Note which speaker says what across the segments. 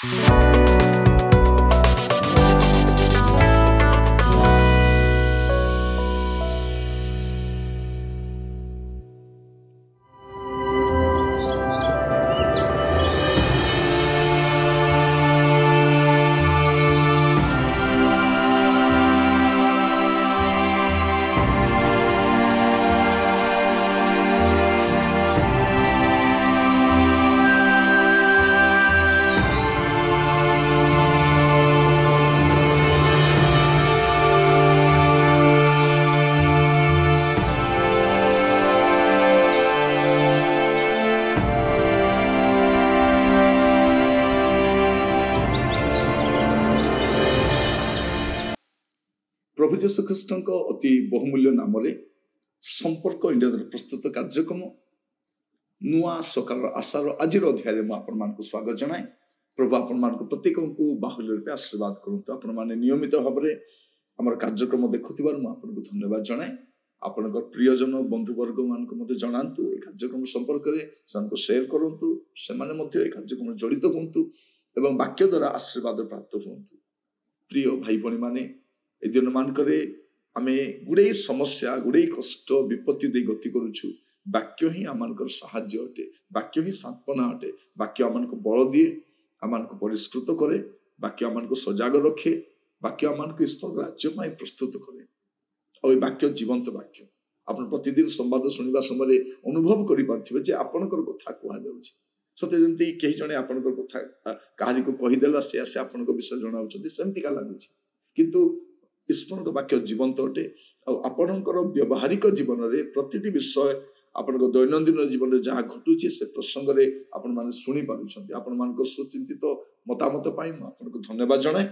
Speaker 1: प्रभु जीशु ख्रीष्ट अति बहुमूल्य नाम संपर्क इंडिया प्रस्तुत कार्यक्रम नुआ सकाल आशार आज अध्याय में आपण स्वागत जनाए। प्रभु आपण प्रत्येक को बाहुल्य रूपे आशीर्वाद करंतु। आपण माने नियमित भाव में आम कार्यक्रम देखुथिबार आपको धन्यवाद जनाए। आपण प्रियजन बंधुवर्ग मान जनातु ये कार्यक्रम संपर्क में शेयर करूँ से कार्यक्रम जड़ित हूँ एवं वाक्य द्वारा आशीर्वाद प्राप्त हूँ। प्रिय भाई भाई माने ए दिन मानक आमे गुड़े समस्या गुड़े कष्ट विपत्ति दे गति करुछु। वाक्य ही आमनकर साहाय्य अटे, वाक्य ही सांत्वना अटे। वाक्य आमनको बल दिए, आमनको परिष्कृत करे, वाक्य आमनको सजाग रखे, वाक्य आमनको ईश्वर राज्य पाई प्रस्तुत करे। और वाक्य जीवंत वाक्य आपण प्रतिदिन संवाद सुनिबा समय अनुभव करि पारथिबे जे आपनकर कथा कुआ जाउछि। सते जंती केही जने आपनकर कथा काहारी को कहि देला से आसे आपनको विषय जणाउछथि सेमति का लागुछि। किंतु ईश्वर वाक्य जीवंत अटे। आपणकर व्यवहारिक जीवन में प्रतिटी विषय आपण दैनंदिन जीवन में जहाँ घटुची से प्रसंग में आपण माने सुनी पारुछंती। आपण मानक सुचिंतित मतामत पाई आपनको धन्यवाद जनाए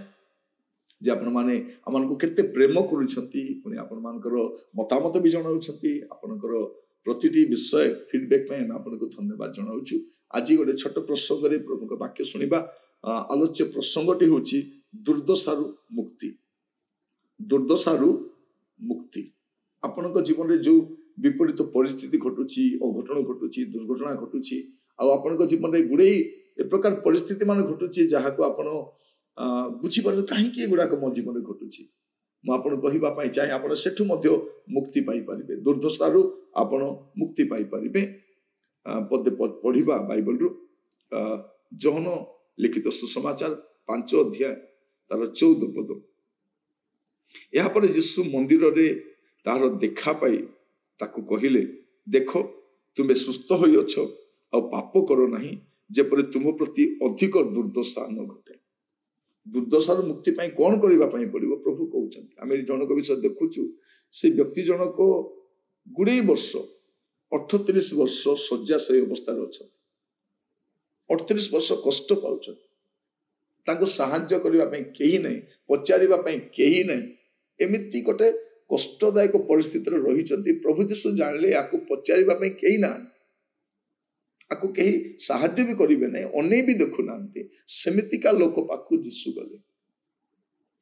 Speaker 1: जे आपण माने आमनको केते प्रेम करूछंती। पुणी आपण मानकर मतामत भी जणाउछंती। आपणकर प्रतिटी विषय फीडबैक पाई आपनको धन्यवाद जणाउछु। आज गोटे छोट प्रसंग रे प्रभुक वाक्य सुनिबा। आलोच्य प्रसंगटी होची दुर्दशारु मुक्ति। दुर्दशारु मुक्ति आपनक जीवन में जो विपरीत परिस्थिति घटुची, अघटन घटुची, दुर्घटना घटुची, आपनक जीवन में गुड़े ए प्रकार परिस्थिति मान घटुची जहाँ को आपण बुझी पार कहीं गुड़ाक मो जीवन में घटुची। मुझे कहवाई चाहे आप सेठू मुक्ति पाई पारिबे। दुर्दशारु आपण मुक्ति पाई पारिबे। पदे पढ़िबा बाइबल रु जोहन लिखित सुसमाचार 5 अध्याय तार 14 पद। यापर यीशु मंदिर रे तार देखा पाई ताकू कहिले, देख तुमे सुस्थ होई अछो आ पाप करो नहीं, जेपरि तुम प्रति अधिक दुर्दशा न घटे। दुर्दशार मुक्ति पाई कौन करबा पाई पड़िबो प्रभु कहउछन्ति। आमे जनक विषय देखुछु से व्यक्ति जनक गुडे वर्ष 38 वर्ष शय्याशायी अवस्था रे अछन्ति। 38 वर्ष कष्ट पाउछन्ति। ताको सहाय्य करबा पाई केही नै, पचारिबा पाई केही नै। एमिति गोटे कष्टदायक परिस्थिति रही। प्रभु जीशु जानले याकू पचारिबा पाई केही ना, आकू केही सहाय्य भी करिवे नै, अने भी देखु नांती। सेमितिका लोक पाखु जीशु गले।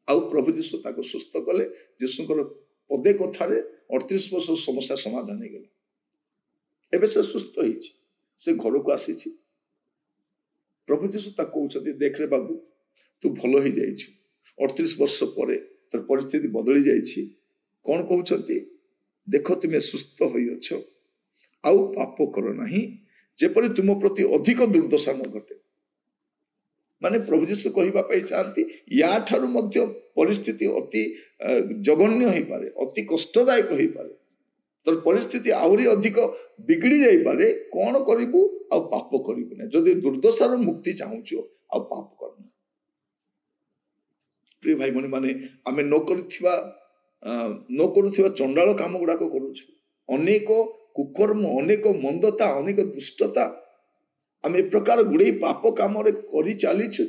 Speaker 1: आउ प्रभु जीशु ताको सुस्थ कले। जीशुकर पदे कथारे 38 वर्ष समस्या समाधान हो गला। एबे से सुस्थ होइछि, से घर को आसीछि। प्रभु जीशु ताको कहउछथि, देख रे बाबू तू भलो ही जाइछु। 38 वर्ष परे तोर परिस्थिति बदली जाइछि। कौन कहउछथि, देख तुमे सुस्थ होई अछो आउ पाप करो नहीं, जेपरि तुम प्रति अधिक दुर्दशा न घटे। माने प्रभु जीशु कहबा पाई चाहती या ठारू मध्य परिस्थिति अति जघन्य होई पारे, अति कष्टदायक होई पारे। तोर परिस्थिति आउरी अधिक बिगड़ी जाई पारे। कौन करिबु आ पाप करिबु ना। जदि दुर्दशार मुक्ति चाहूछु आ पाप करना। प्रिय भाई भनी माने आमे न करुथिबा चंडाल काम गुडाक करूछु। अनेक कुकर्म, अनेक मंदता, अनेक दुष्टता आमे प्रकार गुडे पाप काम रे करि चालीछु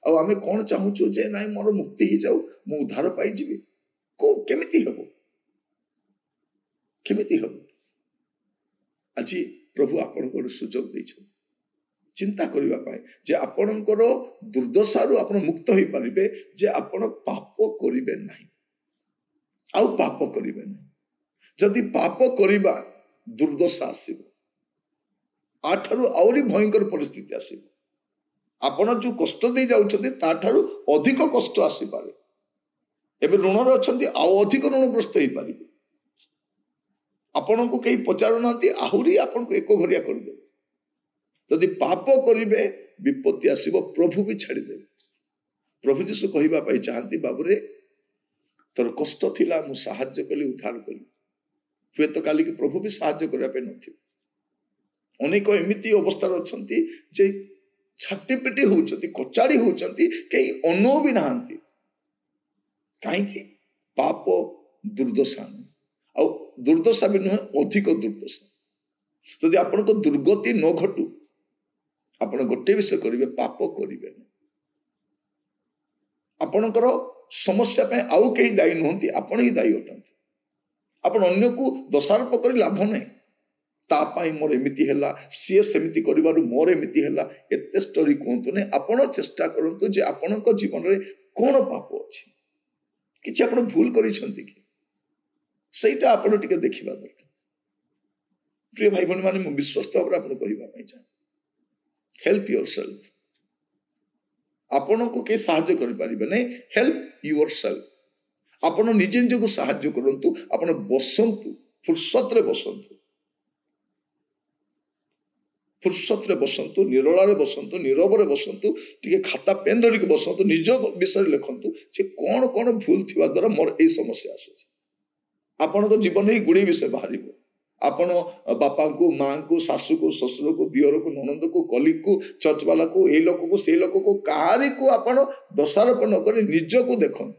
Speaker 1: आ आमे कोन चाहूछु जे नाइ मोर मुक्ति ही जाऊ, मु उद्धार पाई जिबी। को केमिति हबो, केमिति हबो। आज प्रभु आपन को सुजोग दैछन चिंता करबा पाए जे आपनकर दुर्दशारु आपण मुक्त होई परिबे, जे आपण पाप करिबे नाही आउ पाप करिबे नाही। जदि पाप करिबा दुर्दशा आसीबो, आठारु आउरी भयंकर परिस्थिति आसीबो। ଆପଣ जो कष्ट दे जाउछन्ति ताठारु अधिक कष्ट आसी पारे एबे ऋण रे अछन्ति आउ अधिक ऋणग्रस्त होई पारिबे आपनको कहीं पचारु नांती आहुरी आपनको एको घरिया कर दे यदि पाप करिवे विपत्ति आसीबो प्रभु भी छाड़ी दे प्रभु जीसु कहिबा पई चाहंती बाबूरे तोर कष्ट थिला मु सहाय्य कली उद्धार कली हुए तो काली के प्रभु भी सहाय्य करिया पे नथि अनेक एमिति अवस्था अछंती जे छाटी पिटी होउछंती कचाड़ी होउछंती कई अनो भी नांती काहे कि पाप दुर्दशा आ दुर्दशा भी नुहे अधिक दुर्दशा यदि आपण को दुर्गति न घटू आपण गोटे विषय करिवे पाप करिवे आपणकर समस्या पे आउ कहीं दायी नुहंती आपण ही दायी अटंती आपण अन्य को दोषारोप कर लाभ नहीं तापाई मोर एमिति हैला सी सेमिति करिवारु मोर एमिति हैला एते स्टोरी कहंतु ने आपण चेष्टा करंतु जे आपणक जीवन रे कोन पाप अछि किछि आपण भूल करिसंती कि सेटा आपण टिके देखिबा दरकार प्रिय भाई बहन माने मु विश्वस्त भाबरे आपण कहिबा पई चाहे हेल्प योरसेल्फ आपण को के सहायता करि परिबे नै हेल्प योरसेल्फ आपण निजे निजे को सहायता करंतु आपण बसंतु फुर्सत रे बसंतु निरोला रे बसंतु नीरव रे बसंतु टिके खाता पेन धरि के बसंतु निज विषय लिखंतु से कोन कोन भूल थिबा द्वारा मोर ए समस्या आसुछि आपण तो जीवन ही गुडी विषय बाहरिबो आपण बापा को मां को सासू को ससुर को दियर को ननंद को कलिक को चर्च वाला को ए लोक को से लोक को कहारी को आपण दोषारोप न करी निज को देखन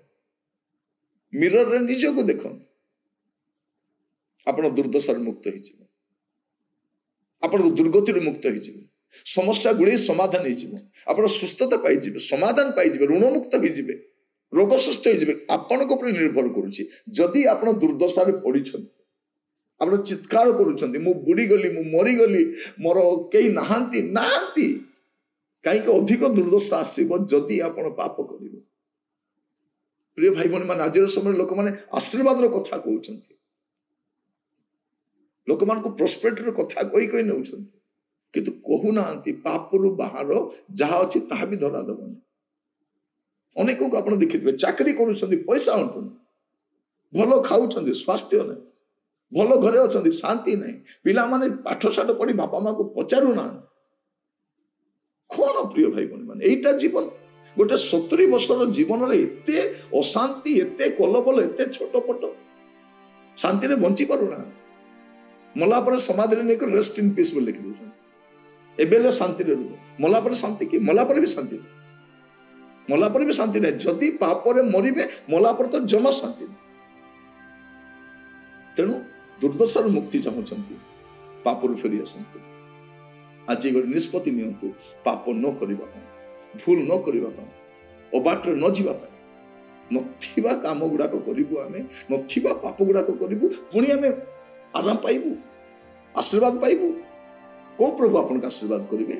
Speaker 1: मिरर रे निज को देखन आपण दुर्दशा मुक्त हो जिवे आपण दुर्गति मुक्त हो जिवे समस्या गुड़ी समाधान हो जिवे आपण सुस्थता पाई जिवे समाधान पाई जिवे ऋण मुक्त हो जिवे रोग सुस्थ हो जिवे आपण को ऊपर निर्भर करूची जदी आपण दुर्दशा रे पड़ी छथि आपण चित्कार करूछंती मु बुड़ी गली मु मरी गली मोर केही नाहांती नाहांती काहे कि अधिक दुर्दशा आसीबो जदी आपण पाप करिवो प्रिय भाई बहन मान आज समय लोक माने आशीर्वाद रो कथा कहउछंती लोक मान को प्रोस्पेरिटी रो कथा कोई कोई नउछंती किंतु कहू नांती पापरु बाहर जहा अछि ताहा भी धरा दबन अनेक को आपण देखिथिबे चाकरी करूछंती पैसा अंटुन भलो खाउछंती स्वास्थ्य नै भलो घरे अछंती शांति नहीं पिला माने पाठ साठ पढ़ी बापा माँ को पचारू ना कौन प्रिय भाई बहन माने एटा जीवन गोटे 70 वर्षर जीवन रे एते अशांति एते कलबल एते छोटपट शांति रे बंची पारू ना मला पर समाधि रे नेक रेस्ट इन पीस बोल लिखि दउछन एबेले शांति रे मला पर शांति की मला पर भी शांति मला पर भी शांति नहीं जदी पाप रे मरिबे मला पर तो जमा शांति तेणु दुर्दशार मुक्ति चाहूँगी पापरू फेरी आसतु आज गोटे निष्पत्ति नियंतु पाप न करबा भूल न करबा अबाटर न जीवाई नथिबा काम गुड़ाक करिबु आमे नथिबा पाप गुड़ाक करिबु पुणी आमे आराम पाइबु आशीर्वाद पाइबु को प्रभु आपन का आशीर्वाद करिवे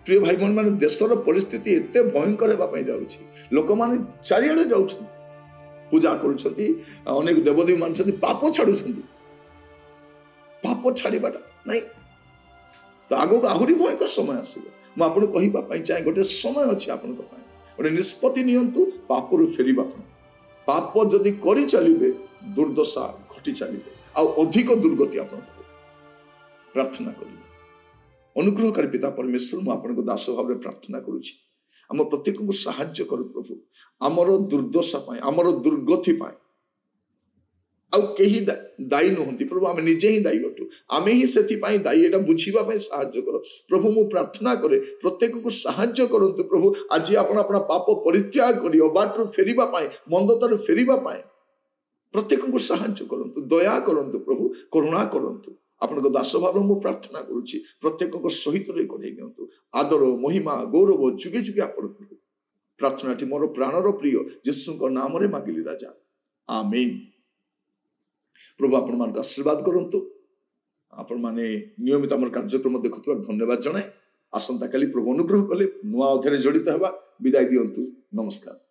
Speaker 1: प्रिय भाई बहन माने देशर परिस्थिति एते भयंकर हेबा पई जाउछि लोक माने चारियाडे जाउछन्ति पूजा करुछन्ति अनेक देवदेवी मानछन्ति पाप छाडुछन्ति पाप छाड़ीबाटा नहीं तो आगो को आहुरी भयंकर समय आसीबो म आपन कहिबा पई चाहे गोटे समय अछि आपन को पई गोटे निष्पत्ति नियंतु पापरु फेरिबा पाप जदि करि चलिबे दुर्दशा घटी चलिबे आ अधिक दुर्गति आपन प्रार्थना करिबे अनुग्रहकारी पिता परमेश्वर म आपन को दास भाव रे प्रार्थना करूछि आम प्रत्येक को साहाय्य कर प्रभु आमर दुर्दशा पाए आमर दुर्गति पाए आउ केही दायी नुहंती प्रभु आम निजे ही दायी अटू आमे ही सेति पाई दायी एटा बुझीबा पाई साहाय्य कर प्रभु मु प्रार्थना करे प्रत्येक को साहाय्य करंतु प्रभु आज आपण आपण पाप परित्याग करी अबाटरु फेरिबा पाई मंदतारु फेरिबा पाई प्रत्येक को साहाय्य करंतु दया करंतु प्रभु करुणा करंतु आपण को दास भाव मु प्रार्थना करूची प्रत्येक को सहित रे कढै नियंतु आदर महिमा गौरव जुगे जुगे आपण प्रार्थनाटी मोर प्राणर प्रिय यीशु नाम रे मागिली राजा आमीन प्रभु आपण मान आशीर्वाद करंतु आपण माने नियमित हमर कार्यक्रम देखुतबार धन्यवाद जणाए आसंता काली प्रभु अनुग्रह कले नुआ अध्याय जड़ित हेबा विदाय दियंतु नमस्कार।